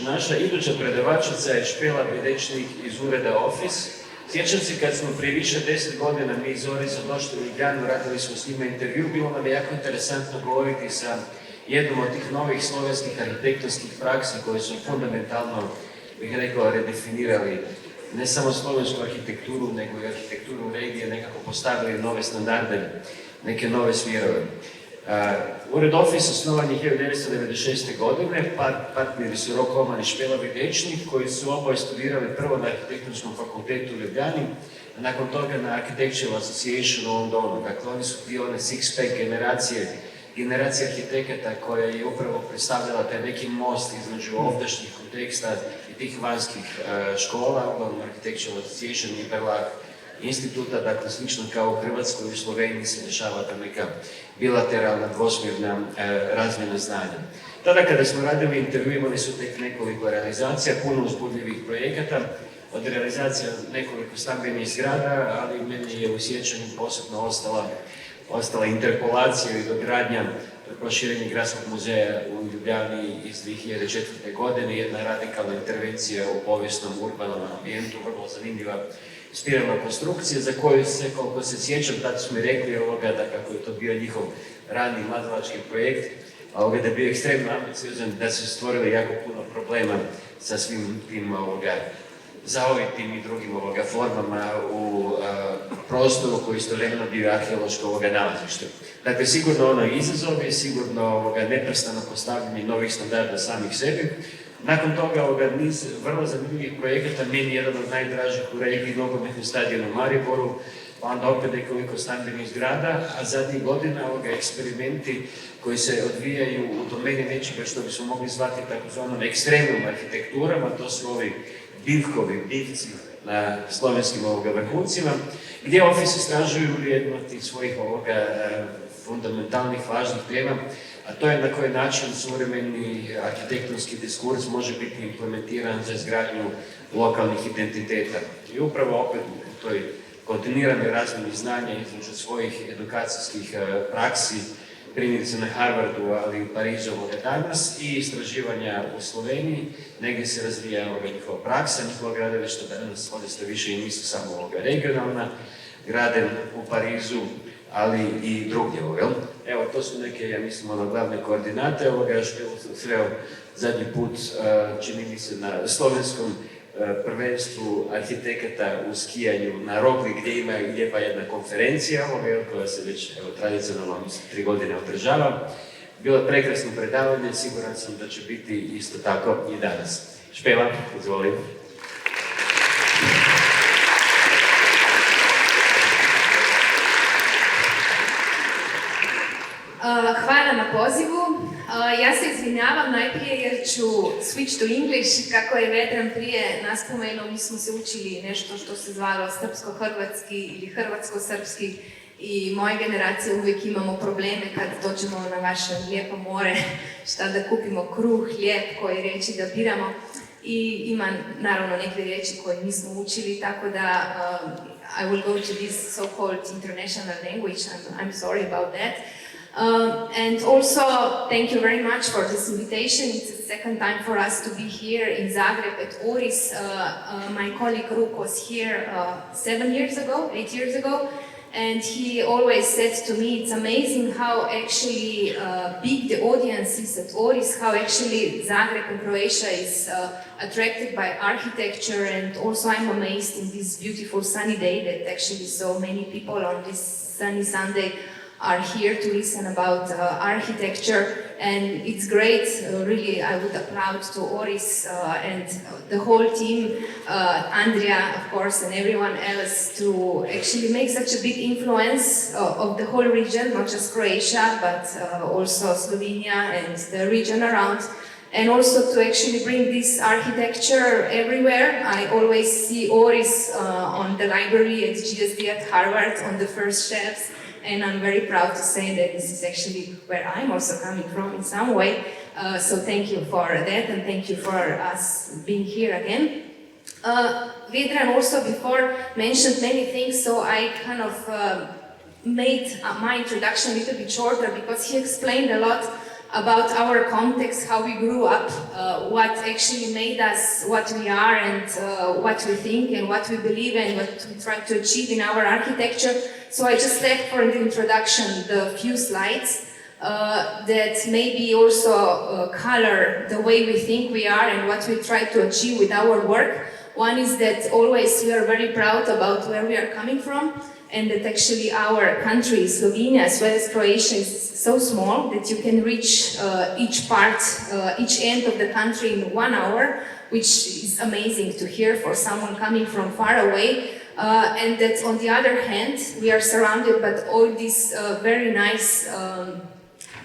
Naša iduća predavačica je Špela, Videčnik iz ureda OFIS. Sjećam se kad smo prije više 10 godina mi iz Orisa došli u Ljubljanu, radili smo s njima intervju, bilo nam je jako interesantno govoriti sa jednom od tih novih slovenskih arhitektonskih praksi koje su fundamentalno, bih rekao, redefinirali ne samo slovensku arhitekturu, nego i arhitekturu regije, nekako postavili nove standarde, neke nove smjerove. Ured OFIS osnovan je 1996. godine, partneri su Oman i Špela Videčnik, koji su oboje studirali prvo na arhitektonskom fakultetu u Ljubljani, a nakon toga na Architectural Association u Londonu. Dakle, oni su dio one six-pack generacije arhitekata koja je upravo predstavljala taj neki most između ovdašnjih konteksta i tih vanjskih škola, uglavnom Architectural Association i Berlak instituta, dakle slično kao u Hrvatskoj i u Sloveniji se dešava ta neka bilateralna, dvosmjerna razmjena znanja. Tada kada smo radili intervju, imali su tek nekoliko realizacija, puno uzbudljivih projekata, od realizacija nekoliko stambenih zgrada, ali meni je u sjećanju posebno ostala interpolacija i dogradnja proširenja Gradskog muzeja u Ljubljani iz 2004. godine, jedna radikalna intervencija u povijesnom urbanom ambijentu, vrlo zanimljiva spiralna konstrukcija za koju se, koliko se sjećam, tada su mi rekli da kako je to bio njihov rani mladalački projekt, da je bio ekstremno ambiciozan, da su stvorili jako puno problema sa svim tim zaovitim i drugim formama u prostoru koji istovremeno bio arheološko nalazište. Dakle, sigurno izazov je, sigurno neprestano postavljanje novih standarda samih sebi. Nakon toga niz vrlo zanimljivih projekata, meni jedan od najdražih u regiji, nogometni stadion u Mariboru, pa onda opet nekoliko stambenih zgrada, a zadnjih godina eksperimenti koji se odvijaju u domeni nečega što bi smo mogli zvati takozvanom ekstremnom arhitekturom, a to su ovi bivci na slovenskim vrhuncima, gdje OFIS istražuju jednu od tih svojih fundamentalnih važnih tema, a to je na koji način suvremeni arhitektonski diskurs može biti implementiran za izgradnju lokalnih identiteta. I upravo opet u toj kontinuiranoj razmjeni znanja između svojih edukacijskih praksi, primjerice na Harvardu, ali i u Parizu danas, i istraživanja u Sloveniji, negdje se razvija njihova praksa, njihova gradilišta danas sve više i nisu samo regionalna, grade u Parizu, ali i drugdje. Evo, to su neke, ja mislim, glavne koordinate što sam sreo zadnji put, čini mi se, na slovenskom prvenstvu arhitekata u skijanju na Rogli, gdje ima lijepa jedna konferencija, koja se već tradicionalno 3 godine održava. Bilo je prekrasno predavanje, siguran sam da će biti isto tako i danas. Špela, izvoli. Hvala na pozivu. Ja se izvinjavam najprije jer ću switch to English. Kako je Vedran prije naspomenuo, mi smo se učili nešto što se zvalo srpsko-hrvatski ili hrvatsko-srpski i moje generacije uvijek imamo probleme kad dođemo na vaše lijepo more, šta da kupimo kruh, lijep, koje riječi da biramo. I ima naravno neke riječi koje nismo učili, tako da I will go to this so-called international language. I'm sorry about that. And also, thank you very much for this invitation. It's the second time for us to be here in Zagreb at Oris. My colleague Ruk was here 8 years ago, and he always said to me, it's amazing how actually big the audience is at Oris, how actually Zagreb and Croatia is attracted by architecture, and also I'm amazed in this beautiful sunny day that actually so many people on this sunny Sunday are here to listen about architecture, and it's great. Really, I would applaud to Oris and the whole team, Andrea, of course, and everyone else, to actually make such a big influence of the whole region, not just Croatia, but also Slovenia and the region around. And also to actually bring this architecture everywhere. I always see Oris on the library at GSD at Harvard on the first shelves. And I'm very proud to say that this is actually where I'm also coming from in some way. So thank you for that, and thank you for us being here again. Vedran also before mentioned many things, so I kind of made my introduction a little bit shorter because he explained a lot about our context, how we grew up, what actually made us what we are, and what we think and what we believe and what we try to achieve in our architecture. So I just left for the introduction the few slides that maybe also color the way we think we are and what we try to achieve with our work. One is that always we are very proud about where we are coming from, and that actually our country, Slovenia, as well as Croatia, is so small that you can reach each part, each end of the country in 1 hour, which is amazing to hear for someone coming from far away. And that on the other hand, we are surrounded by all these very nice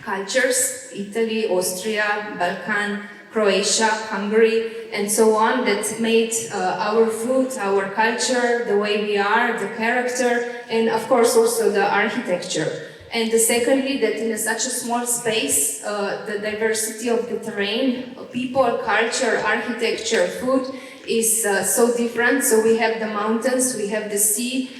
cultures, Italy, Austria, Balkan, Croatia, Hungary, and so on, that made our food, our culture, the way we are, the character, and of course also the architecture. And secondly, that in such a small space, the diversity of the terrain, people, culture, architecture, food is so different. So we have the mountains, we have the sea,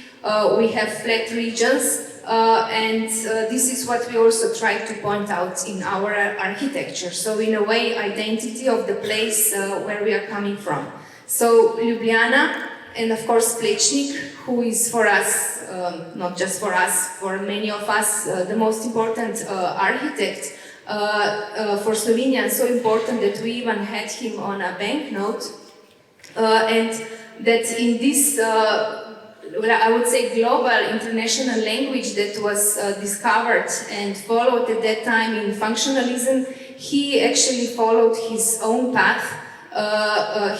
we have flat regions, and this is what we also try to point out in our architecture. So in a way, identity of the place where we are coming from. So Ljubljana, and of course Videčnik, who is for us, not just for us, for many of us, the most important architect for Slovenia, and so important that we even had him on a banknote, and that in this I would say global international language that was discovered and followed at that time in functionalism, he actually followed his own path.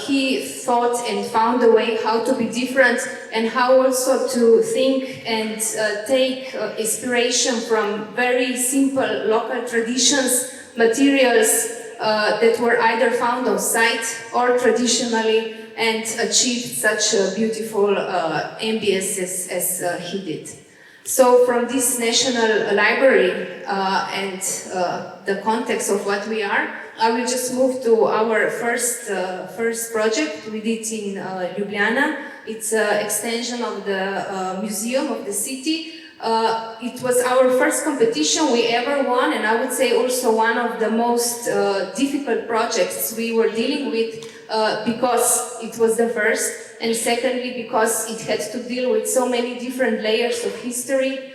He thought and found a way how to be different and how also to think and take inspiration from very simple local traditions, materials that were either found on site or traditionally, and achieved such a beautiful ambience as he did. So from this National Library and the context of what we are, I will just move to our first project we did in Ljubljana. It's an extension of the museum of the city. It was our first competition we ever won, and I would say also one of the most difficult projects we were dealing with, because it was the first, and secondly because it had to deal with so many different layers of history.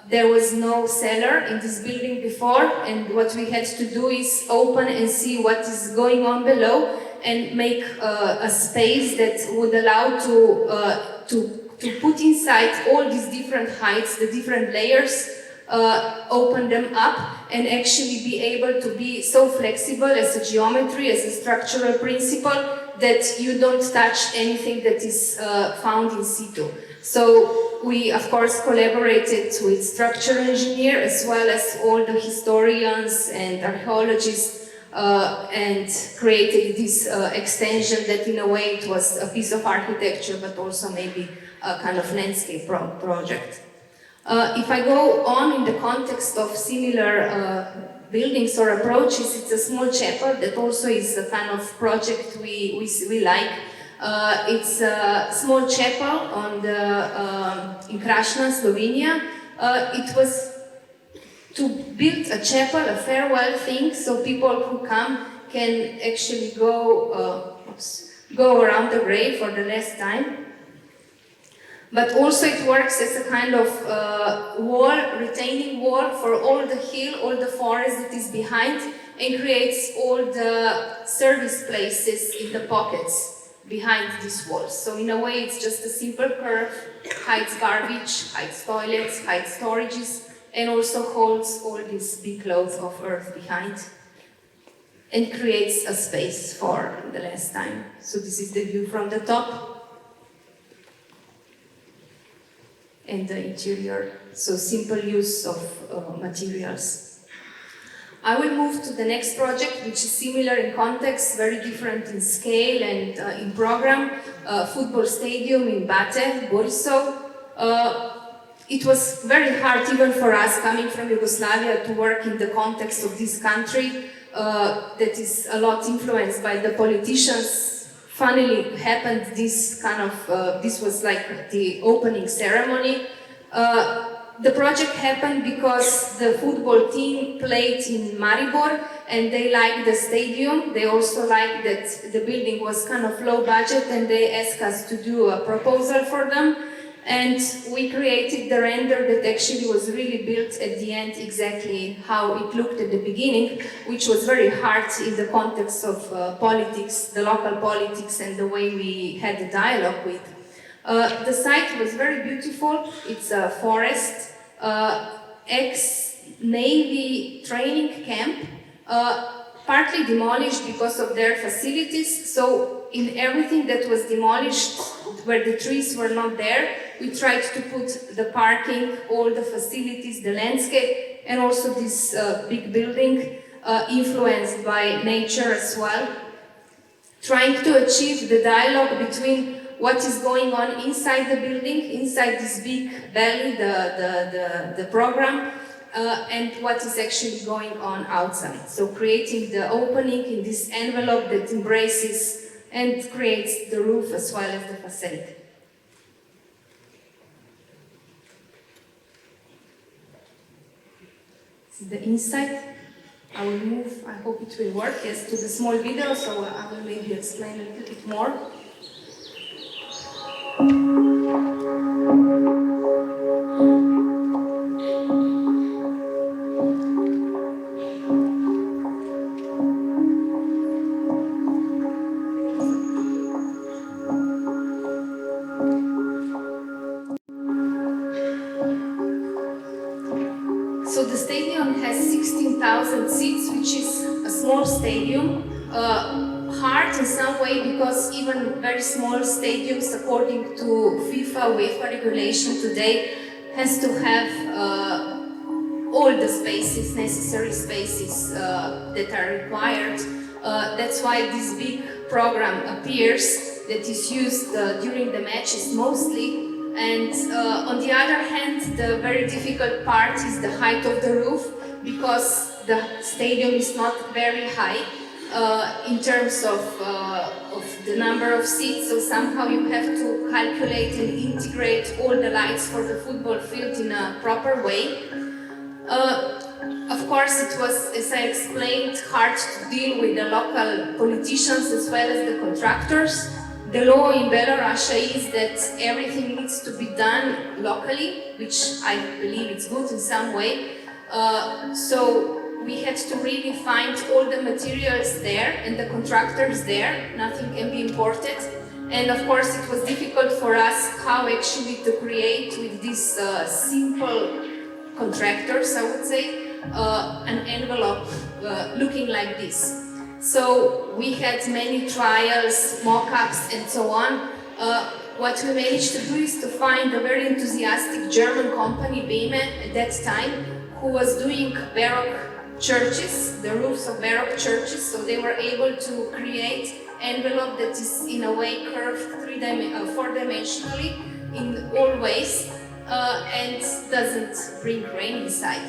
There was no cellar in this building before, and what we had to do is open and see what is going on below and make a space that would allow to put inside all these different heights, the different layers, open them up and actually be able to be so flexible as a geometry, as a structural principle, that you don't touch anything that is found in situ. So we of course collaborated with structural engineer as well as all the historians and archaeologists, and created this extension that in a way it was a piece of architecture but also maybe a kind of landscape project. If I go on in the context of similar buildings or approaches, it's a small chapel that also is a kind of project we like. It's a small chapel on the in Krasna, Slovenia. It was to build a chapel, a farewell thing, so people who come can actually go around the grave for the last time. But also it works as a kind of wall, retaining wall for all the hill, all the forest that is behind, and creates all the service places in the pockets behind these walls. So in a way it's just a simple curve, hides garbage, hides toilets, hides storages, and also holds all these big loads of earth behind, and creates a space for the last time. So this is the view from the top. And the interior, so simple use of materials. I will move to the next project, which is similar in context, very different in scale and in program. Football stadium in Bate, Borisov. It was very hard even for us coming from Yugoslavia to work in the context of this country that is a lot influenced by the politicians. Funnily happened this kind of, this was like the opening ceremony. The project happened because the football team played in Maribor and they liked the stadium. They also liked that the building was kind of low budget and they asked us to do a proposal for them. And we created the render that actually was really built at the end exactly how it looked at the beginning, which was very hard in the context of politics, the local politics and the way we had the dialogue with. The site was very beautiful. It's a forest, ex-Navy training camp, partly demolished because of their facilities. So in everything that was demolished, where the trees were not there, we tried to put the parking, all the facilities, the landscape, and also this big building influenced by nature as well, trying to achieve the dialogue between what is going on inside the building, inside this big valley, the program, and what is actually going on outside. So creating the opening in this envelope that embraces and creates the roof as well as the facade. This is the inside. I will move, I hope it will work, yes, to the small video, so I will maybe explain a little bit more. So the stadium has 16,000 seats, which is a small stadium. Hard in some way because even very small stadiums, according to FIFA, UEFA regulation today, has to have all the spaces, necessary spaces that are required. That's why this big program appears that is used during the matches mostly. And on the other hand, the very difficult part is the height of the roof, because the stadium is not very high in terms of the number of seats, so somehow you have to calculate and integrate all the lights for the football field in a proper way. Of course, it was, as I explained, hard to deal with the local politicians as well as the contractors. The law in Belarus is that everything needs to be done locally, which I believe is good in some way. So we had to really find all the materials there and the contractors there. Nothing can be imported. And of course, it was difficult for us how actually to create with these simple contractors, I would say, an envelope looking like this. So we had many trials, mock-ups and so on. What we managed to do is to find a very enthusiastic German company, Beme, at that time, who was doing Baroque churches, the roofs of Baroque churches, so they were able to create envelope that is in a way curved four-dimensionally in all ways and doesn't bring rain inside.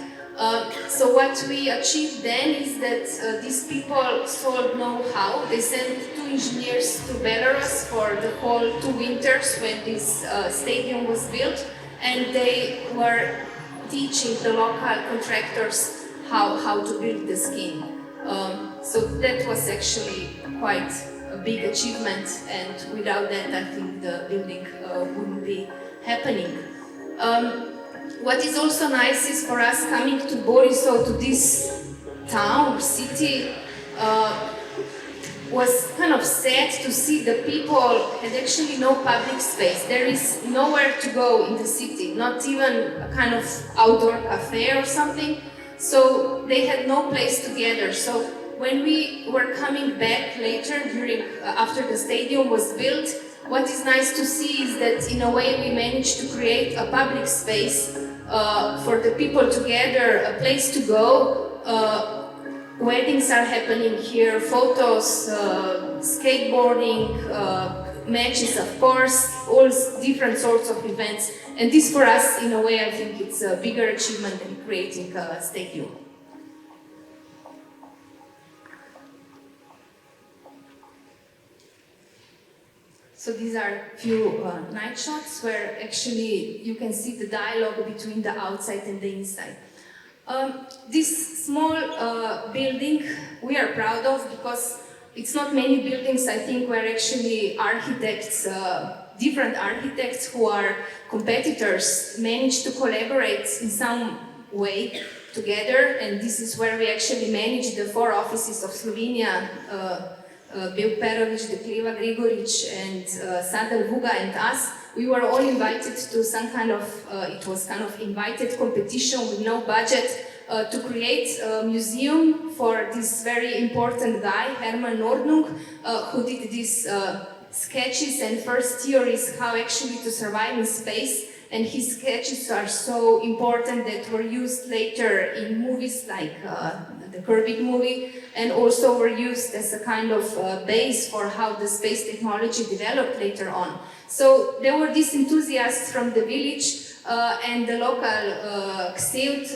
So what we achieved then is that these people sold know-how. They sent 2 engineers to Belarus for the whole 2 winters when this stadium was built, and they were teaching the local contractors how to build the skin. So that was actually quite a big achievement, and without that I think the building wouldn't be happening. What is also nice is for us coming to Boris, so to this town, city, was kind of sad to see the people had actually no public space. There is nowhere to go in the city, not even a kind of outdoor cafe or something. So they had no place to gather. So when we were coming back later, after the stadium was built, what is nice to see is that in a way we managed to create a public space for the people to gather, a place to go. Weddings are happening here, photos, skateboarding, matches, of course, all different sorts of events. And this for us, in a way, I think it's a bigger achievement than creating a stadium. So these are few night shots where actually you can see the dialogue between the outside and the inside. This small building we are proud of because it's not many buildings, I think, where actually architects, different architects who are competitors manage to collaborate in some way together, and this is where we actually manage the 4 offices of Slovenia, Beuk Perović, Dekliva Grigorić, and Sadar Vuga and us. We were all invited to some kind of, it was kind of invited competition with no budget to create a museum for this very important guy, Herman Nordnung, who did these sketches and first theories how actually to survive in space. And his sketches are so important that were used later in movies like the Kirby movie, and also were used as a kind of base for how the space technology developed later on. So there were these enthusiasts from the village and the local XILT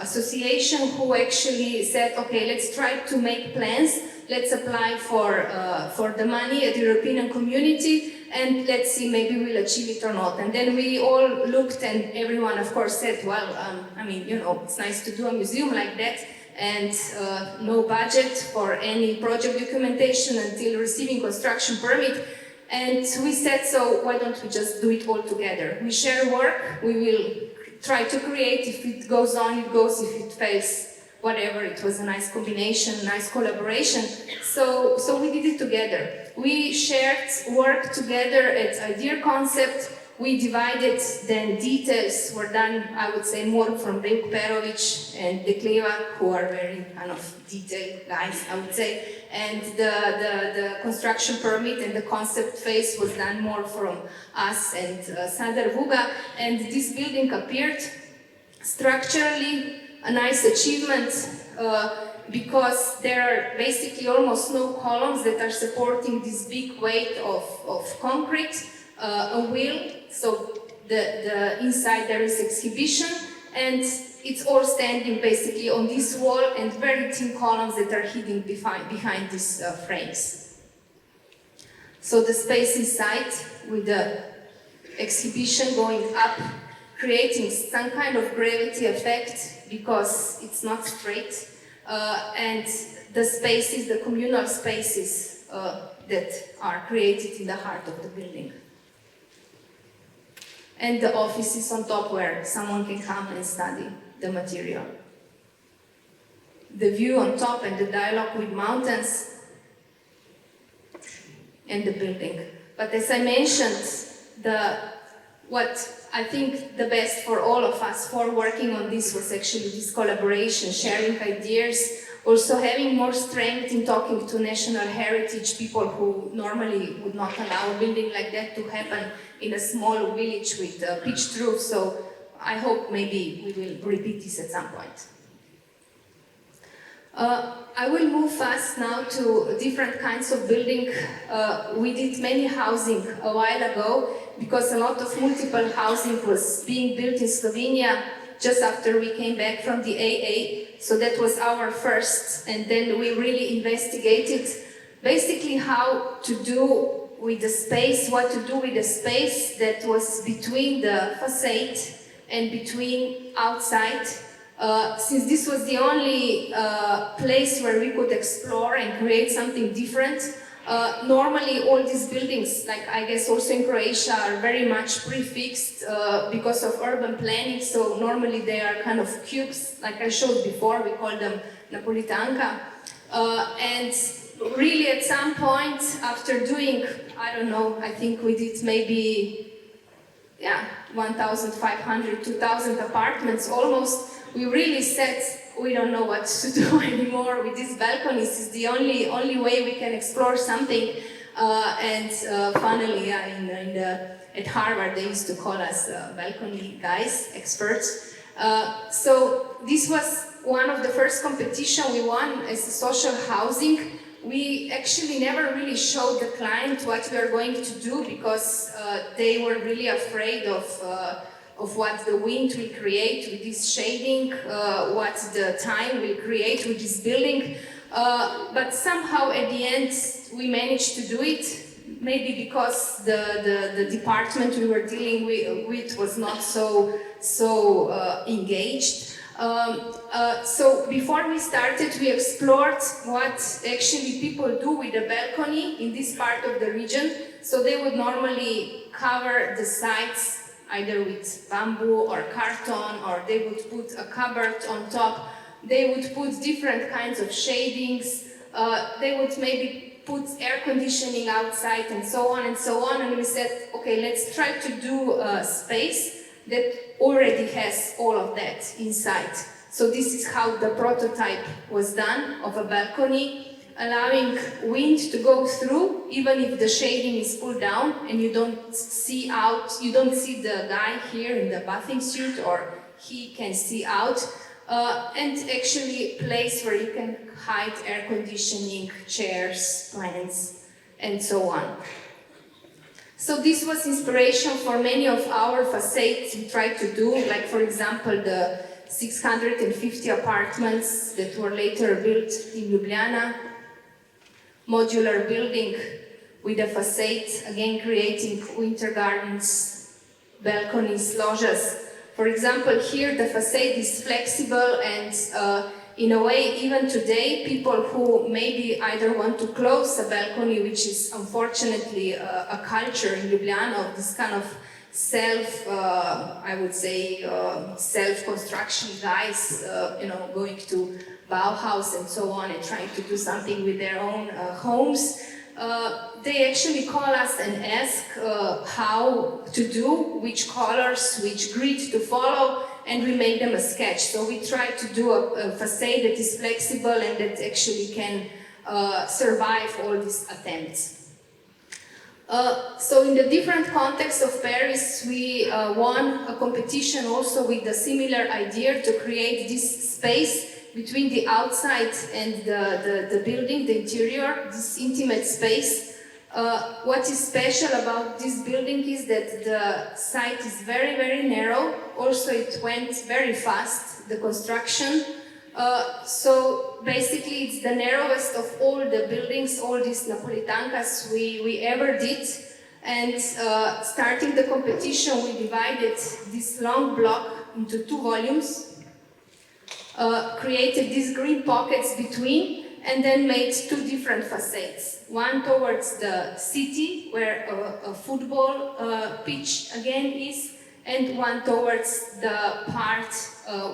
association who actually said, okay, let's try to make plans, let's apply for the money at the European community, and let's see, maybe we'll achieve it or not. And then we all looked, and everyone, of course, said, well, I mean, you know, it's nice to do a museum like that, and no budget for any project documentation until receiving construction permit. And we said, so why don't we just do it all together? We share work, we will try to create. If it goes on, it goes. If it fails, whatever. It was a nice combination, nice collaboration. So we did it together. We shared work together at idea concept. We divided, then details were done, I would say, more from Beuk Perović and Dekliva, who are very kind of detailed guys, I would say. And the construction permit and the concept phase was done more from us and Sadar Vuga. And this building appeared structurally a nice achievement because there are basically almost no columns that are supporting this big weight of concrete. A wheel, so the inside there is exhibition, and it's all standing basically on this wall, and very thin columns that are hidden behind these frames. So the space inside with the exhibition going up, creating some kind of gravity effect because it's not straight, and the spaces, the communal spaces that are created in the heart of the building. And the offices on top where someone can come and study the material. The view on top and the dialogue with mountains and the building. But as I mentioned, what I think the best for all of us for working on this was actually this collaboration, sharing ideas, also having more strength in talking to national heritage people who normally would not allow a building like that to happen in a small village with pitched roof. So I hope maybe we will repeat this at some point. I will move fast now to different kinds of building. We did many housing a while ago because a lot of multiple housing was being built in Slovenia just after we came back from the AA. So that was our first, and then we really investigated basically how to do with the space, what to do with the space that was between the facade and between outside. Since this was the only place where we could explore and create something different, normally all these buildings, like I guess also in Croatia, are very much prefixed because of urban planning, so normally they are kind of cubes, like I showed before, we call them Napolitanka. And really at some point, after doing, I don't know, I think we did maybe 1,500, 2,000 apartments almost, we really said, we don't know what to do anymore with these balconies. It's the only way we can explore something. Finally, at Harvard, they used to call us balcony guys, experts. So this was one of the first competition we won as a social housing. We actually never really showed the client what we are going to do because they were really afraid of what the wind will create with this shading, what the time will create with this building. But somehow at the end we managed to do it. maybe because the department we were dealing with was not so engaged. So before we started, we explored what actually people do with a balcony in this part of the region. So they would normally cover the sides either with bamboo or carton, or they would put a cupboard on top. They would put different kinds of shadings. They would maybe put air conditioning outside and so on and so on. And we said, okay, let's try to do a space that already has all of that inside. So this is how the prototype was done of a balcony, allowing wind to go through, even if the shading is pulled down and you don't see out, you don't see the guy here in the bathing suit, or he can see out. And actually a place where you can hide air conditioning, chairs, plants, and so on. So this was inspiration for many of our facades we tried to do, like for example the 650 apartments that were later built in Ljubljana, modular building with a facade, again creating winter gardens, balconies, loggias. For example, here the facade is flexible and in a way, even today, people who maybe either want to close a balcony, which is unfortunately a culture in Ljubljana of this kind of I would say, self-construction guys, going to Bauhaus and so on and trying to do something with their own homes. They actually call us and ask how to do, which colors, which grid to follow, and we make them a sketch. So we try to do a facade that is flexible and that actually can survive all these attempts. So in the different contexts of Paris, we won a competition also with a similar idea to create this space between the outside and the building, the interior, this intimate space. What is special about this building is that the site is very, very narrow. Also, it went very fast, the construction. So basically, it's the narrowest of all the buildings, all these Napolitankas we ever did. And starting the competition, we divided this long block into 2 volumes. Created these green pockets between, and then made 2 different facades. One towards the city, where a football pitch again is, and one towards the part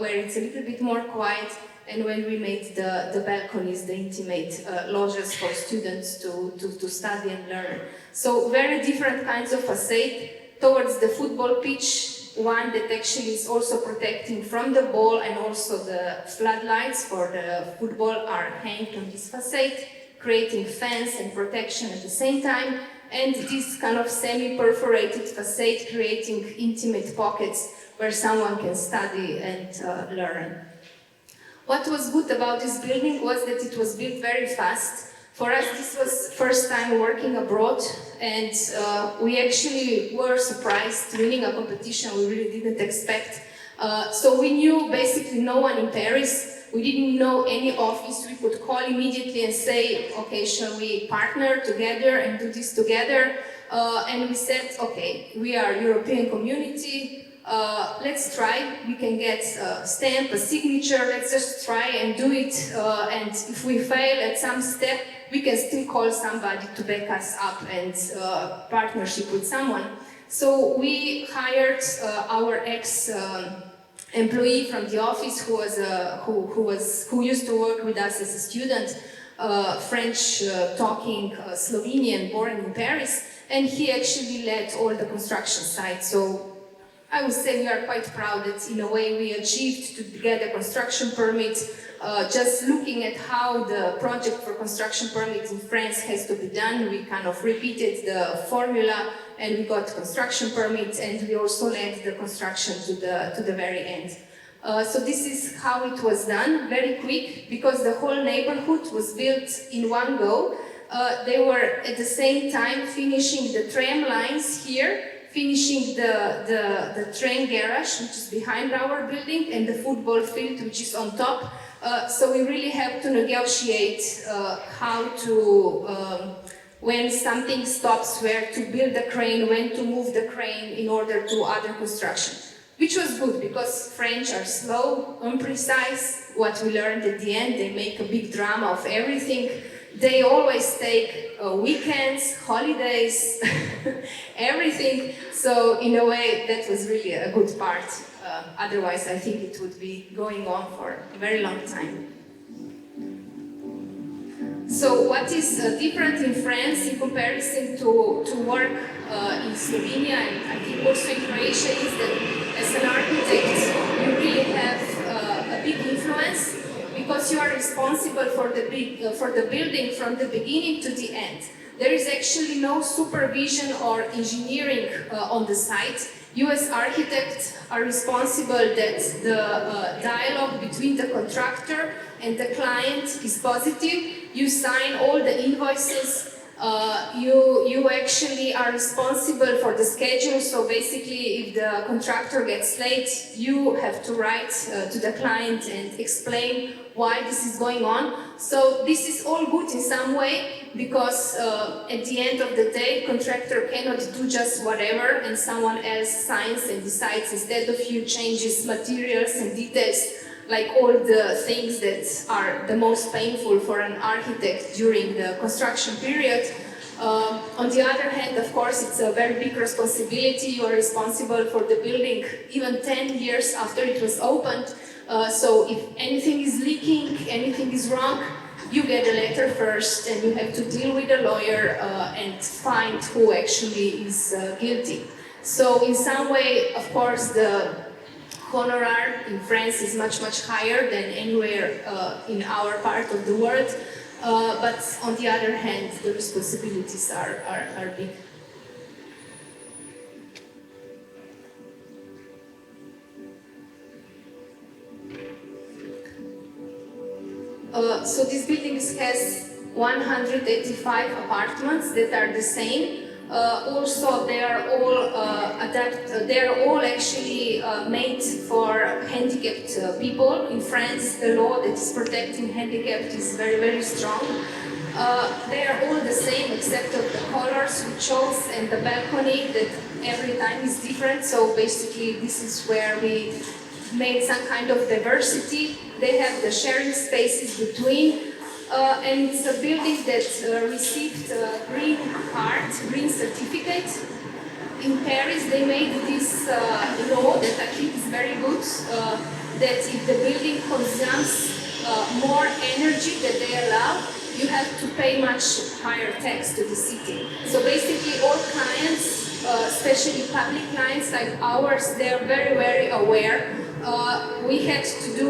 where it's a little bit more quiet, and when we made the balconies, the intimate lodges for students to study and learn. So very different kinds of facade. Towards the football pitch, one that actually is also protecting from the ball, and also the floodlights for the football are hanged on this facade, creating fence and protection at the same time, and this kind of semi-perforated facade creating intimate pockets where someone can study and learn. What was good about this building was that it was built very fast. For us, this was first time working abroad, and we actually were surprised winning a competition we really didn't expect. So we knew basically no one in Paris. We didn't know any office. We could call immediately and say, okay, shall we partner together and do this together? And we said, okay, we are European community. Let's try. We can get a stamp, a signature. Let's just try and do it. And if we fail at some step, we can still call somebody to back us up and partnership with someone. So we hired our ex-employee from the office who used to work with us as a student, French talking Slovenian, born in Paris, and he actually led all the construction sites. So I would say we are quite proud that in a way we achieved to get a construction permit. Just looking at how the project for construction permits in France has to be done, we kind of repeated the formula and we got construction permits, and we also led the construction to the very end. So this is how it was done, very quick, because the whole neighborhood was built in one go. They were at the same time finishing the tram lines here, finishing the train garage, which is behind our building, and the football field, which is on top. So we really have to negotiate how to when something stops, where to build the crane, when to move the crane in order to other construction. Which was good, because French are slow, imprecise. What we learned at the end, they make a big drama of everything. They always take weekends, holidays, everything. So in a way, that was really a good part. Otherwise, I think it would be going on for a very long time. So what is different in France in comparison to work in Slovenia and I think also in Croatia is that as an architect you really have a big influence because you are responsible for the building from the beginning to the end. There is actually no supervision or engineering on the site. You as architects are responsible that the dialogue between the contractor and the client is positive. You sign all the invoices. You actually are responsible for the schedule. So basically, if the contractor gets late, you have to write to the client and explain why this is going on. So this is all good in some way because at the end of the day, contractor cannot do just whatever and someone else signs and decides instead of you changes materials and details, like all the things that are the most painful for an architect during the construction period. On the other hand, of course, it's a very big responsibility. You are responsible for the building even 10 years after it was opened. So if anything is leaking, anything is wrong, you get a letter first and you have to deal with a lawyer and find who actually is guilty. So in some way, of course, the honorar in France is much, much higher than anywhere in our part of the world. But on the other hand, the responsibilities are big. So this building has 185 apartments that are the same. Also, they are all actually made for handicapped people. In France, the law that is protecting handicapped is very, very strong. They are all the same except of the colors we chose and the balcony that every time is different. So basically, this is where we made some kind of diversity. They have the sharing spaces between. And it's a building that received a green card, green certificate. In Paris, they made this law that I think is very good, that if the building consumes more energy than they allow, you have to pay much higher tax to the city. So basically all clients, especially public clients like ours, they are very, very aware. We had to do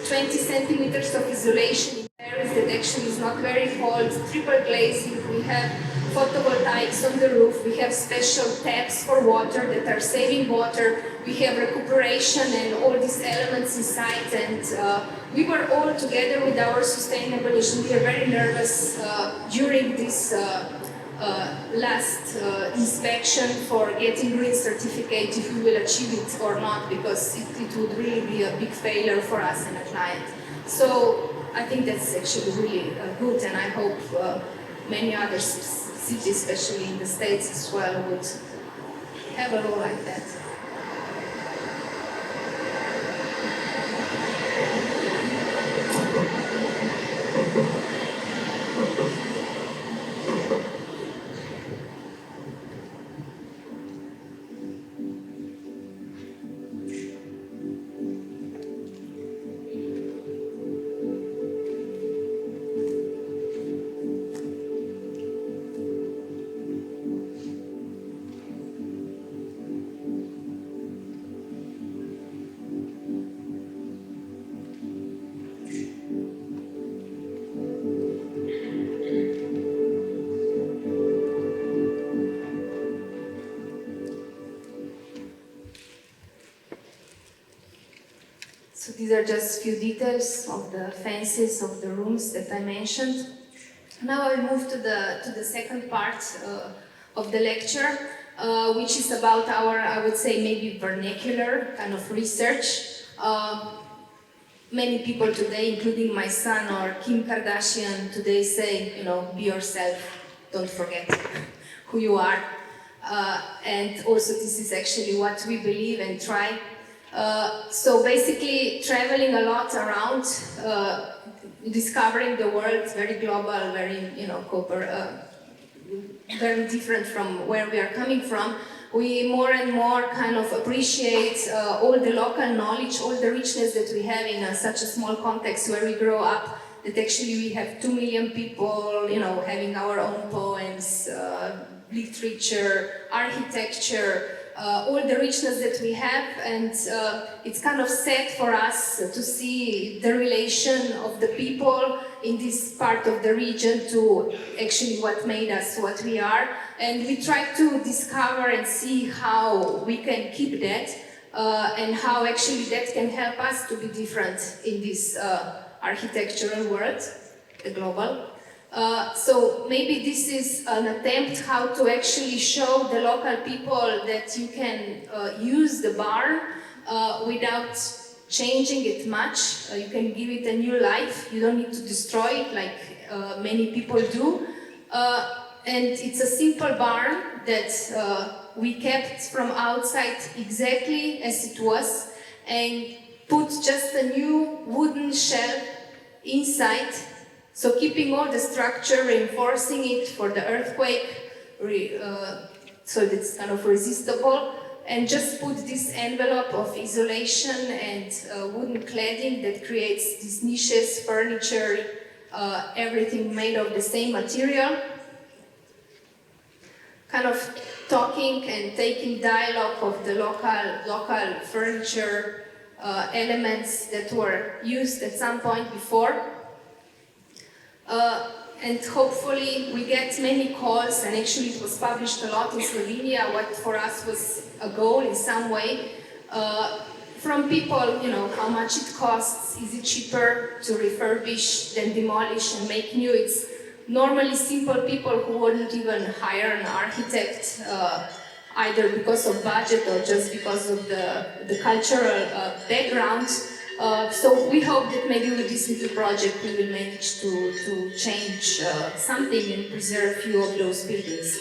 20 centimeters of isolation in Paris that actually is not very cold, triple glazing, we have photovoltaics on the roof, we have special taps for water that are saving water, we have recuperation and all these elements inside, and we were all together with our sustainable engineer very nervous during this last inspection for getting green certificate if we will achieve it or not, because it would really be a big failure for us and a client. So I think that's actually really good, and I hope many other cities, especially in the States as well, would have a law like that. So these are just a few details of the fences of the rooms that I mentioned. Now I move to the second part of the lecture, which is about our, I would say, maybe vernacular kind of research. Many people today, including my son or Kim Kardashian, today say, you know, be yourself. don't forget who you are. And also this is actually what we believe and try. So basically traveling a lot around, discovering the world, very global, very, very different from where we are coming from. We more and more kind of appreciate all the local knowledge, all the richness that we have in such a small context where we grow up, that actually we have 2 million people, having our own poems, literature, architecture, all the richness that we have, and it's kind of sad for us to see the relation of the people in this part of the region to actually what made us what we are, and we try to discover and see how we can keep that and how actually that can help us to be different in this architectural world, the global. So maybe this is an attempt how to actually show the local people that you can use the barn without changing it much. You can give it a new life. You don't need to destroy it like many people do. And it's a simple barn that we kept from outside exactly as it was and put just a new wooden shell inside. So keeping all the structure, reinforcing it for the earthquake, so it's kind of resistible, and just put this envelope of isolation and wooden cladding that creates these niches, furniture, everything made of the same material. Kind of talking and taking dialogue of the local furniture elements that were used at some point before. And hopefully we get many calls, and actually it was published a lot in Slovenia, what for us was a goal in some way, from people, how much it costs, is it cheaper to refurbish than demolish and make new? It's normally simple people who wouldn't even hire an architect, either because of budget or just because of the cultural background. So we hope that maybe with this little project we will manage to change something and preserve a few of those buildings.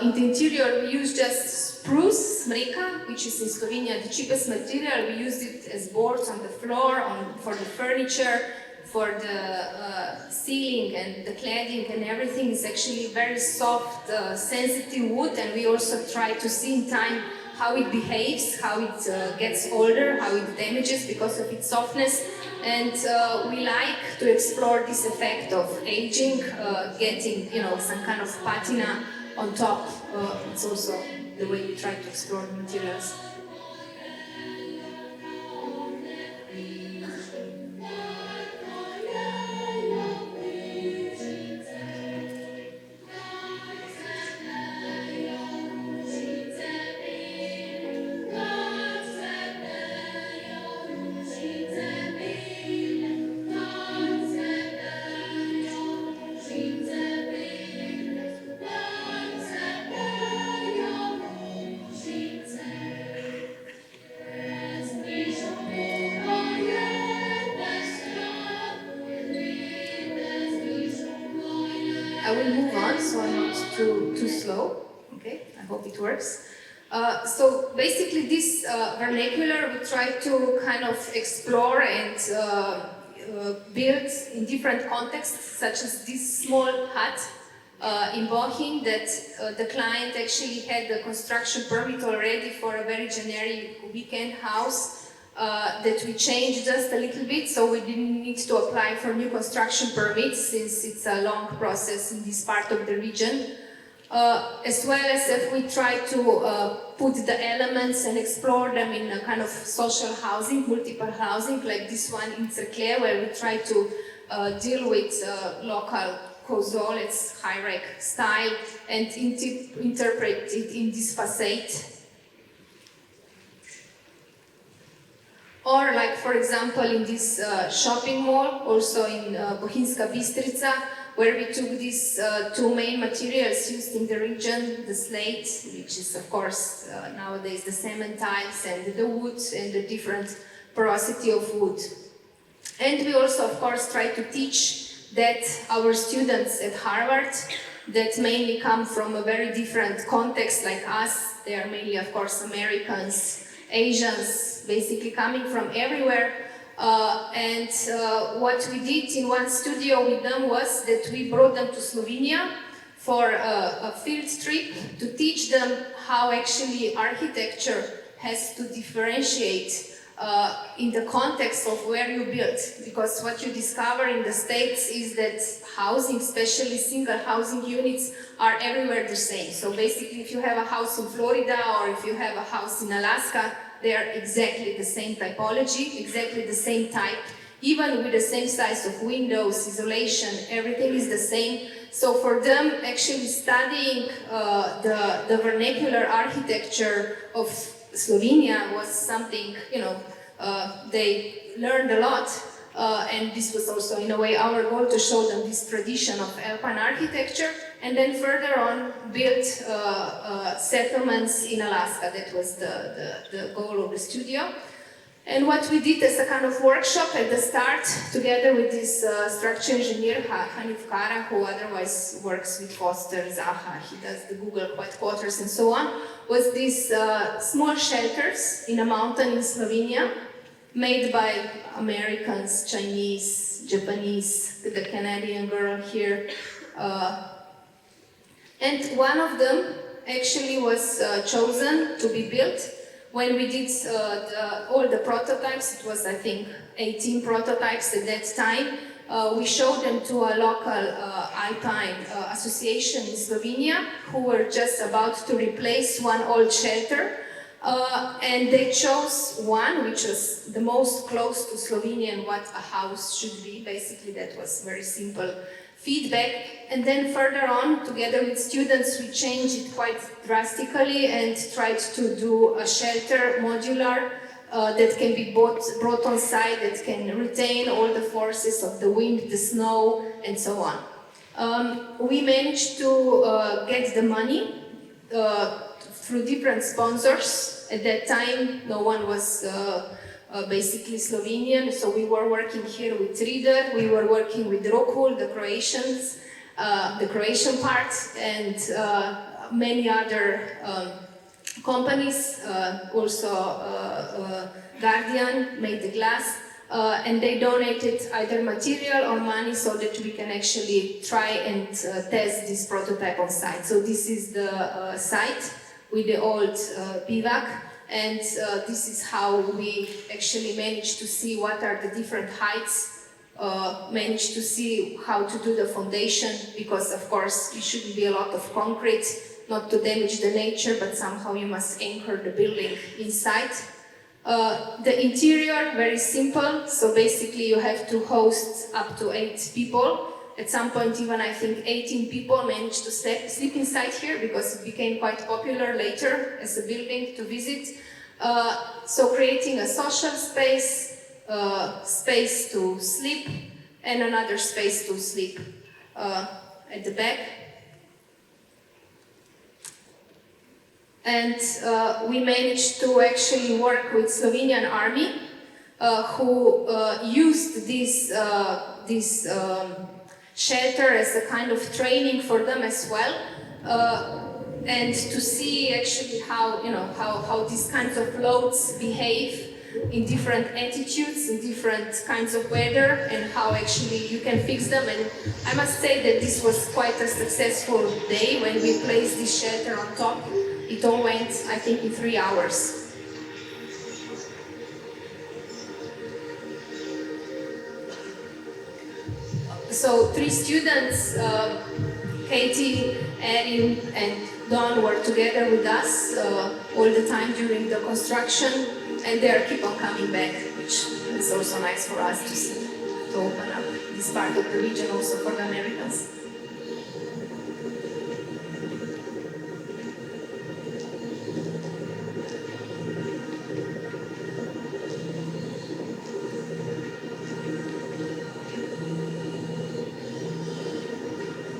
In the interior we use just spruce, smreka, which is in Slovenia the cheapest material. We used it as boards on the floor, for the furniture, for the ceiling and the cladding and everything. Is actually very soft, sensitive wood, and we also try to see in time how it behaves, how it gets older, how it damages because of its softness. And we like to explore this effect of aging, getting some kind of patina on top. It's also the way we try to explore the materials. I will move on, so I'm not too slow. Okay, I hope it works. So basically this vernacular we try to kind of explore and build in different contexts, such as this small hut in Bochum that the client actually had the construction permit already for a very generic weekend house that we changed just a little bit, so we didn't need to apply for new construction permits since it's a long process in this part of the region. As well as if we try to put the elements and explore them in a kind of social housing, multiple housing, like this one in Cercle, where we try to deal with local kozolec, high-rack style, and interpret it in this facade. Or like, for example, in this shopping mall, also in Bohinjska Bistrica, where we took these two main materials used in the region, the slate, which is of course nowadays the cement tiles, and the wood, and the different porosity of wood. And we also of course try to teach that our students at Harvard, that mainly come from a very different context like us, they are mainly of course Americans, Asians, basically coming from everywhere. What we did in one studio with them was that we brought them to Slovenia for a field trip to teach them how actually architecture has to differentiate in the context of where you build. Because what you discover in the States is that housing, especially single housing units, are everywhere the same. So basically if you have a house in Florida or if you have a house in Alaska, they are exactly the same typology, exactly the same type, even with the same size of windows, isolation, everything is the same. So for them, actually studying the vernacular architecture of Slovenia was something, they learned a lot. And this was also, in a way, our goal to show them this tradition of Alpine architecture, and then further on built settlements in Alaska. That was the goal of the studio. And what we did as a kind of workshop at the start, together with this structure engineer, Hanif Kara, who otherwise works with Foster, Zaha, he does the Google headquarters and so on, was these small shelters in a mountain in Slovenia, made by Americans, Chinese, Japanese, the Canadian girl here. And one of them actually was chosen to be built. When we did all the prototypes, it was I think 18 prototypes at that time, we showed them to a local Alpine association in Slovenia, who were just about to replace one old shelter. And they chose one which was the most close to Slovenian what a house should be. Basically that was very simple feedback. And then further on, together with students, we changed it quite drastically and tried to do a shelter modular that can be brought on site, that can retain all the forces of the wind, the snow, and so on. We managed to get the money through different sponsors. At that time, no one was basically Slovenian, so we were working here with Reader, we were working with Rokul, the Croatian part, and many other companies, also Guardian made the glass, and they donated either material or money so that we can actually try and test this prototype on site. So this is the site with the old bivak, and this is how we actually managed to see what are the different heights, managed to see how to do the foundation, because of course it shouldn't be a lot of concrete, not to damage the nature, but somehow you must anchor the building inside. The interior, very simple, so basically you have to host up to 8 people. At some point even I think 18 people managed to sleep inside here, because it became quite popular later as a building to visit. So creating a social space, space to sleep, and another space to sleep at the back. And we managed to actually work with Slovenian army, who used this shelter as a kind of training for them as well, and to see actually how these kinds of loads behave in different attitudes, in different kinds of weather, and how actually you can fix them. And I must say that this was quite a successful day when we placed this shelter on top. It all went, I think, in 3 hours. So 3 students, Katie, Erin, and Don, were together with us all the time during the construction, and they keep on coming back, which is also nice for us to see, to open up this part of the region also for the Americans.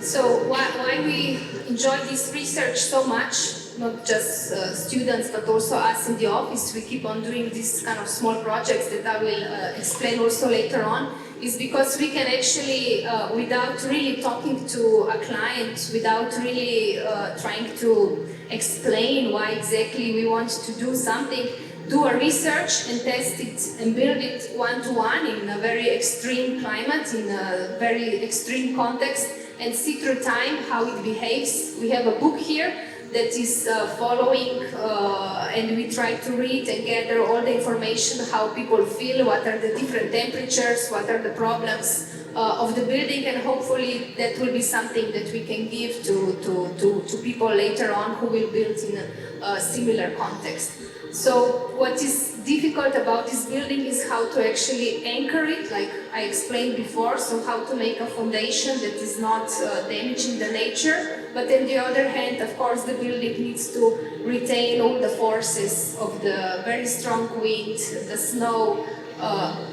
So why we enjoy this research so much, not just students but also us in the office, we keep on doing these kind of small projects that I will explain also later on, is because we can actually, without really talking to a client, without really trying to explain why exactly we want to do something, do a research and test it and build it one-to-one in a very extreme climate, in a very extreme context, and see through time how it behaves. We have a book here that is following, and we try to read and gather all the information, how people feel, what are the different temperatures, what are the problems of the building, and hopefully that will be something that we can give to people later on who will build in a similar context. So what is difficult about this building is how to actually anchor it, like I explained before, so how to make a foundation that is not damaging the nature, but on the other hand, of course, the building needs to retain all the forces of the very strong wind, the snow,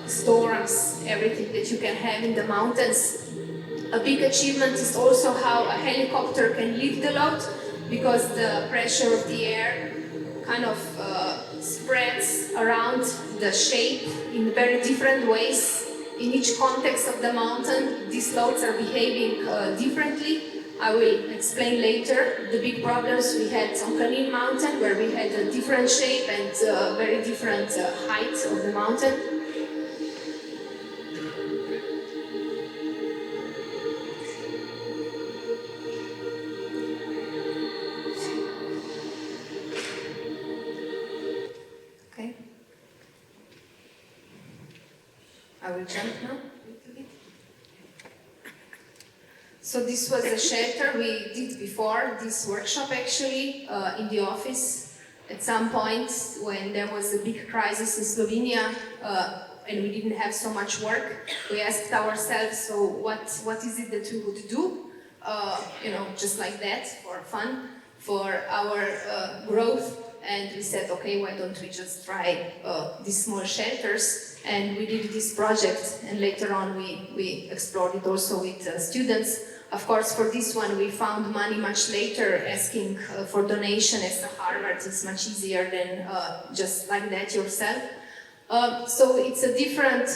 storms, everything that you can have in the mountains. A big achievement is also how a helicopter can lift the load, because the pressure of the air kind of spreads around the shape in very different ways. In each context of the mountain, these loads are behaving differently. I will explain later the big problems we had on Canine Mountain, where we had a different shape and very different height of the mountain. I will jump now. So this was the shelter we did before this workshop, actually, in the office. At some point when there was a big crisis in Slovenia and we didn't have so much work, we asked ourselves, so what is it that we would do? Just like that, for fun, for our growth. And we said, okay, why don't we just try these small shelters? And we did this project, and later on we explored it also with students. Of course, for this one we found money much later, asking for donation as a Harvard is much easier than just like that yourself. So it's a different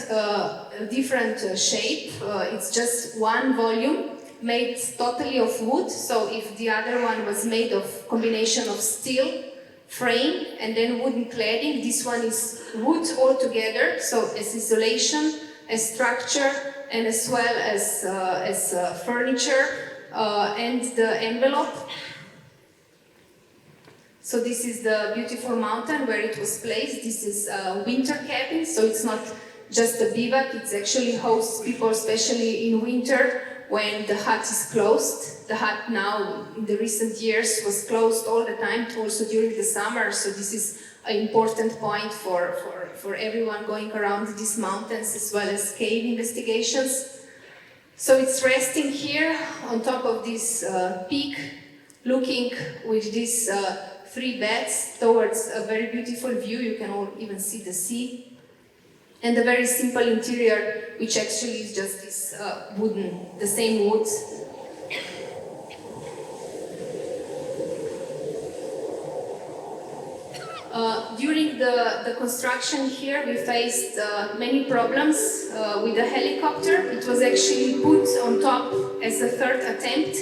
shape. It's just one volume made totally of wood. So if the other one was made of combination of steel frame and then wooden cladding, this one is wood altogether, so as isolation, as structure, and as well as furniture, and the envelope. So this is the beautiful mountain where it was placed. This is a winter cabin, so it's not just a bivouac, it actually hosts people, especially in winter, when the hut is closed. The hut now, in the recent years, was closed all the time, also during the summer, so this is an important point for everyone going around these mountains, as well as cave investigations. So it's resting here on top of this peak, looking with these 3 beds towards a very beautiful view. You can all even see the sea. And a very simple interior, which actually is just this wooden, the same wood. During the construction here, we faced many problems with the helicopter. It was actually put on top as a 3rd attempt.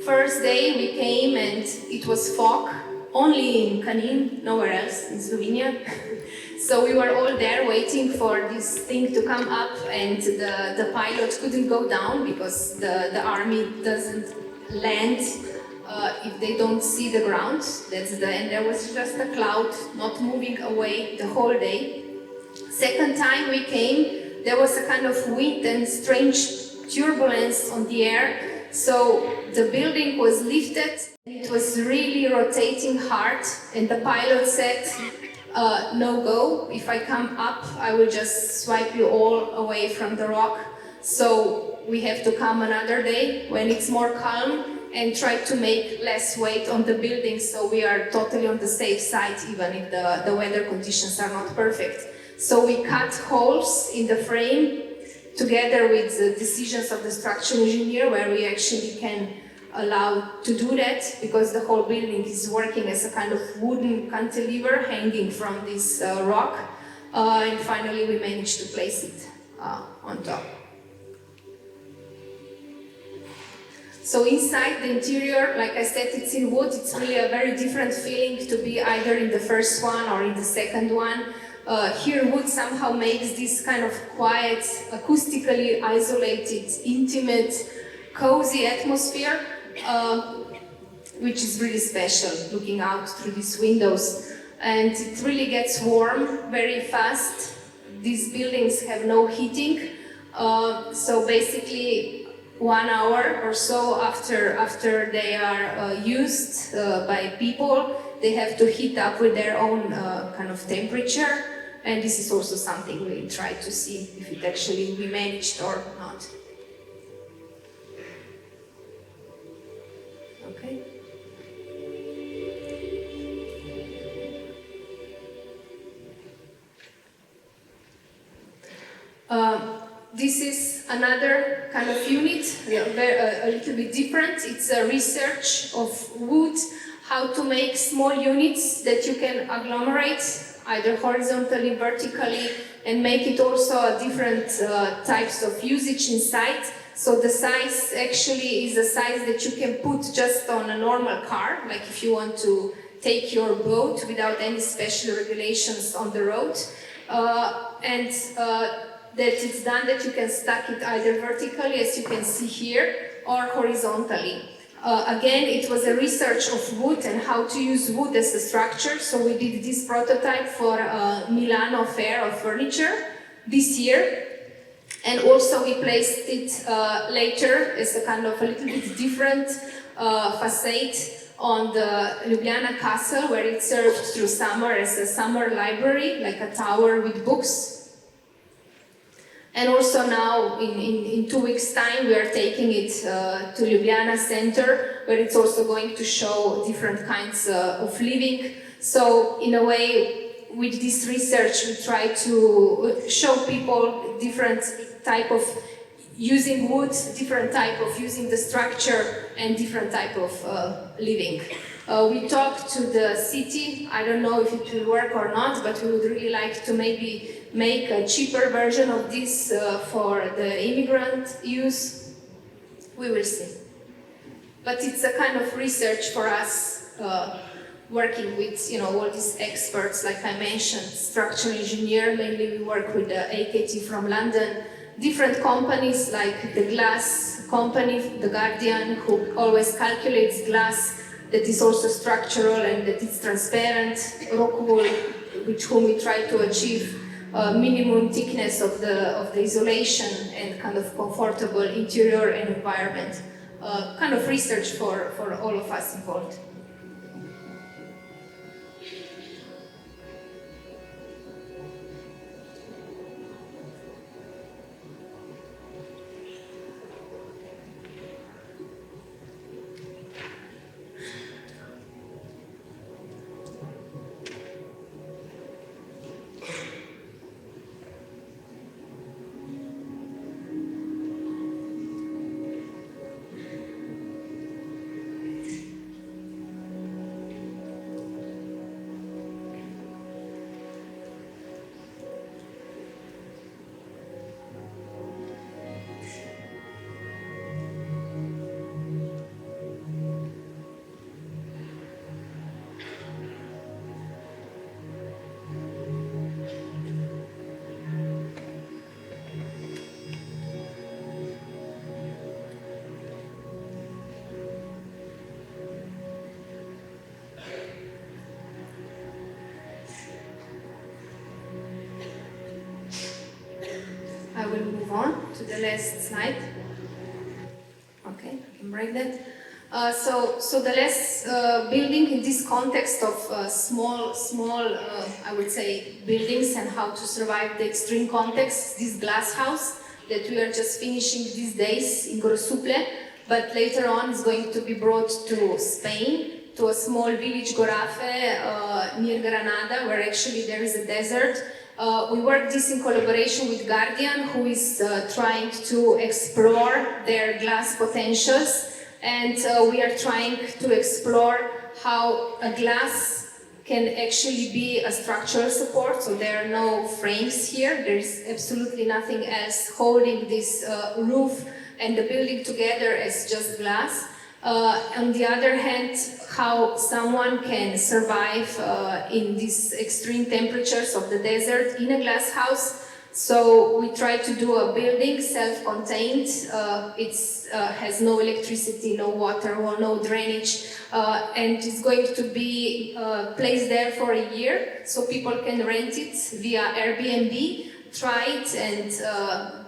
First day we came and it was fog, only in Canine, nowhere else in Slovenia. So we were all there waiting for this thing to come up, and the pilot couldn't go down because the army doesn't land if they don't see the ground. And there was just a cloud not moving away the whole day. Second time we came, there was a kind of wind and strange turbulence on the air. So the building was lifted, it was really rotating hard, and the pilot said, no go, if I come up I will just swipe you all away from the rock. So we have to come another day when it's more calm and try to make less weight on the building, so we are totally on the safe side even if the weather conditions are not perfect. So we cut holes in the frame together with the decisions of the structural engineer, where we actually can allow to do that, because the whole building is working as a kind of wooden cantilever hanging from this rock, and finally we managed to place it on top. So inside the interior, like I said, it's in wood. It's really a very different feeling to be either in the first one or in the second one. Here wood somehow makes this kind of quiet, acoustically isolated, intimate, cozy atmosphere, which is really special, looking out through these windows. And it really gets warm very fast. These buildings have no heating, so basically 1 hour or so after they are used by people, they have to heat up with their own kind of temperature, and this is also something we try to see if it actually we managed or not. Okay. This is another kind of unit, a little bit different. It's a research of wood, how to make small units that you can agglomerate, either horizontally, vertically, and make it also a different types of usage inside. So the size actually is a size that you can put just on a normal car, like if you want to take your boat without any special regulations on the road. That it's done that you can stack it either vertically, as you can see here, or horizontally. Again, it was a research of wood and how to use wood as a structure. So we did this prototype for Milano Fair of Furniture this year. And also we placed it later as a kind of a little bit different facade on the Ljubljana castle, where it served through summer as a summer library, like a tower with books. And also now, in 2 weeks' time, we are taking it to Ljubljana Center, where it's also going to show different kinds of living. So, in a way, with this research, we try to show people different type of using wood, different type of using the structure, and different type of living. We talked to the city. I don't know if it will work or not, but we would really like to maybe make a cheaper version of this for the immigrant use. We will see. But it's a kind of research for us, working with all these experts, like I mentioned, structural engineer. Mainly we work with the AKT from London, different companies like the glass company, The Guardian, who always calculates glass that is also structural and that is transparent, Rockwool, with whom we try to achieve minimum thickness of the isolation and kind of comfortable interior and environment. Kind of research for all of us involved. I will move on to the last slide. Okay, I can break that. So the last building in this context of small, I would say, buildings and how to survive the extreme context, this glass house that we are just finishing these days in Grosuple, but later on is going to be brought to Spain, to a small village, Gorafe, near Granada, where actually there is a desert. We work this in collaboration with Guardian, who is trying to explore their glass potentials, and we are trying to explore how a glass can actually be a structural support, so there are no frames here, there is absolutely nothing else holding this roof and the building together as just glass. On the other hand, how someone can survive in these extreme temperatures of the desert in a glass house. So we try to do a building self-contained. It has no electricity, no water, or no drainage, and it's going to be placed there for a year, so people can rent it via Airbnb, try it, and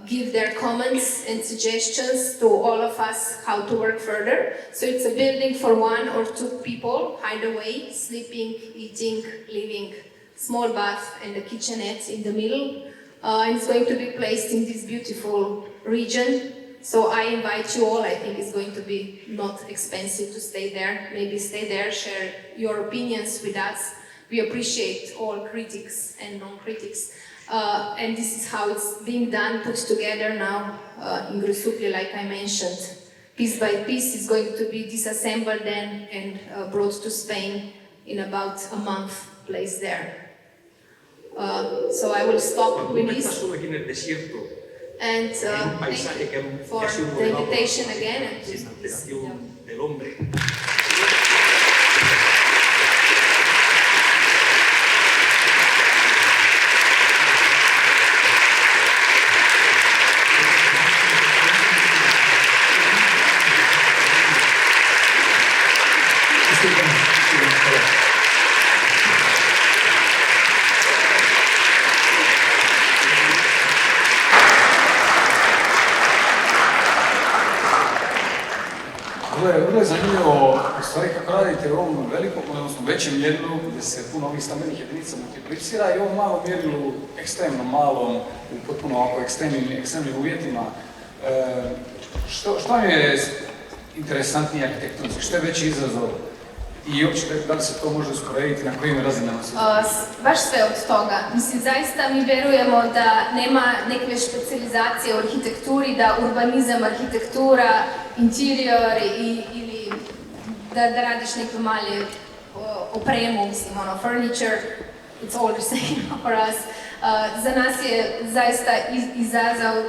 give their comments and suggestions to all of us how to work further. So it's a building for 1 or 2 people, hideaway, sleeping, eating, living, small bath and a kitchenette in the middle. And it's going to be placed in this beautiful region. So I invite you all, I think it's going to be not expensive to stay there. Maybe stay there, share your opinions with us. We appreciate all critics and non-critics. And this is how it's being done, put together now in Grosuplje, like I mentioned. Piece by piece is going to be disassembled then and brought to Spain in about a month, placed there. So I will stop with this. And thank you for the invitation again. Vrlo je zanimljivo, u stvari kako radite u ovom velikom, odnosno većem mjerilu gdje se puno ovih stambenih jedinica multiplicira i ovom malom mjerilu, ekstremno malom, u potpuno ovako ekstremnim uvjetima. Što vam je interesantnije arhitektonski, što je veći izazov i uopće da li se to može usporediti, na kojim razinama se baš sve od toga. Mislim, zaista mi vjerujemo da nema neke specijalizacije u arhitekturi, da urbanizam, arhitektura, interior ili da radiš neku malje opremu, mislim, furniture, it's all the same for us. Za nas je zaista izazov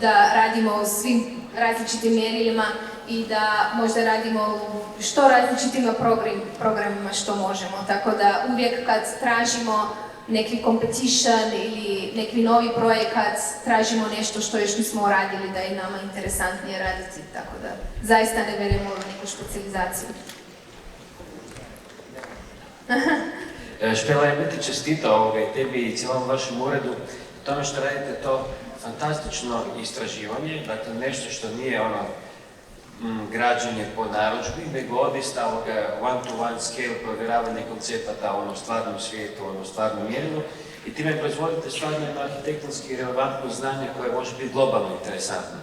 da radimo u svim različitim mjerilima i da možda radimo u što različitim programima što možemo. Tako da uvijek kad tražimo neki competition ili neki novi projekat, tražimo nešto što još nismo radili da je nama interesantnije raditi. Tako da zaista ne vjerujemo u neku specijalizaciju. Špela, ja bih ti čestitao tebi i cijelom vašem uredu tome što radite to fantastično istraživanje, dakle nešto što nije građenje po narudžbi, nego odista one-to-one scale provjeravanje koncepata u stvarnom svijetu, stvarnom mjerilu i time proizvodite stvarno jedno arhitektonski relevantno znanje koje može biti globalno interesantno.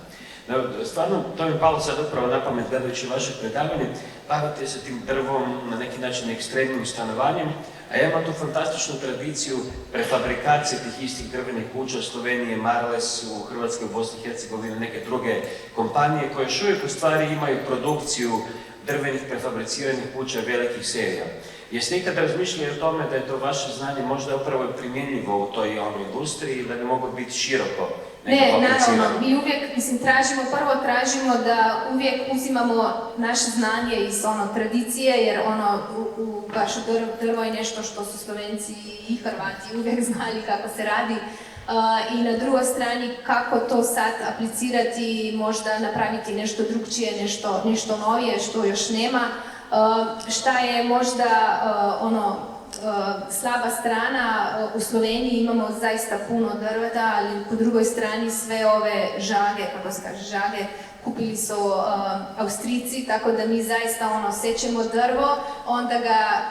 Stvarno, to mi je palo sad upravo na pamet gledajući vaše predavanje, bavite se tim drvom, na neki način ekstremnim stanovanjem, a ja imam tu fantastičnu tradiciju prefabrikacije tih istih drvenih kuća u Sloveniji, Marles, u Hrvatskoj, u Bosni i Hercegovini, neke druge kompanije koje još uvijek u stvari imaju produkciju drvenih prefabriciranih kuća velikih serija. Jeste ikad razmišljali o tome da je to vaše znanje možda upravo primjenjivo u toj industriji ili da bi moglo biti široko? Ne, naravno, mi uvijek, prvo tražimo da uvijek uzimamo naše znanje iz tradicije, jer baš drvo je nešto što su Slovenci i Hrvati uvijek znali kako se radi. I na drugoj strani kako to sad aplicirati, možda napraviti nešto drugčije, nešto novije što još nema. Šta je možda slaba strana, u Sloveniji imamo zaista puno drveta, ali po drugoj strani sve ove žage, kako se kaže žage, kupili su Austrici, tako da mi zaista sećemo drvo, onda ga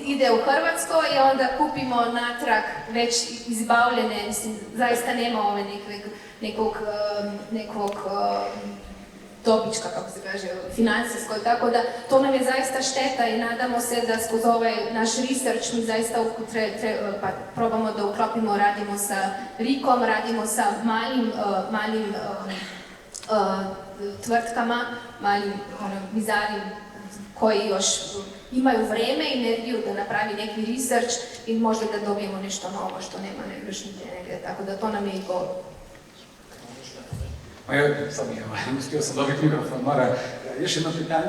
ide u Hrvatsko i onda kupimo natrag već izbavljene, mislim, zaista nema ove nekog dobička, kako se kaže, financijskoj, tako da to nam je zaista šteta i nadamo se da skoz ovaj naš research mi zaista probamo da uklopimo, radimo sa RIK-om, radimo sa malim tvrtkama, malim mizarim koji još imaju vreme i energiju da napravi neki research i možda da dobijemo nešto novo što nema još negdje, tako da to nam je i gol. Uspio sam dobiti mikrofon, Mara. Još jedno pitanje,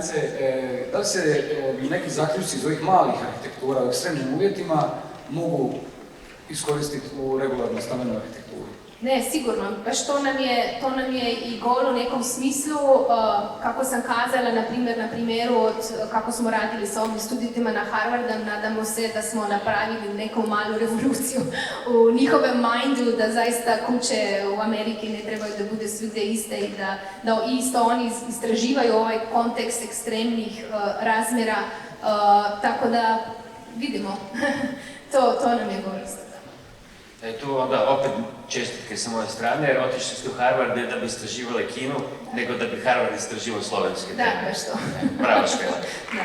da li se neki zaključci iz ovih malih arhitektura u ekstremnim uvjetima mogu iskoristiti u regularnu stambenu arhitekturu? Ne, sigurno. Baš to nam je i gol u nekom smislu, kako sam kazala, na primjeru od kako smo radili sa ovim studentima na Harvardu, nadamo se da smo napravili neku malu revoluciju u njihovom mindu, da zaista kuće u Ameriki ne trebaju da bude svugdje iste i da isto oni istraživaju ovaj kontekst ekstremnih razmjera, tako da vidimo, to nam je gol isto. Tu onda opet čestitke sa moje strane, jer otišli ste u Harvard ne da bi istraživali Kinu, nego da bi Harvard istraživao slovenske teme. Da, baš to. Bravo, Špela. Da.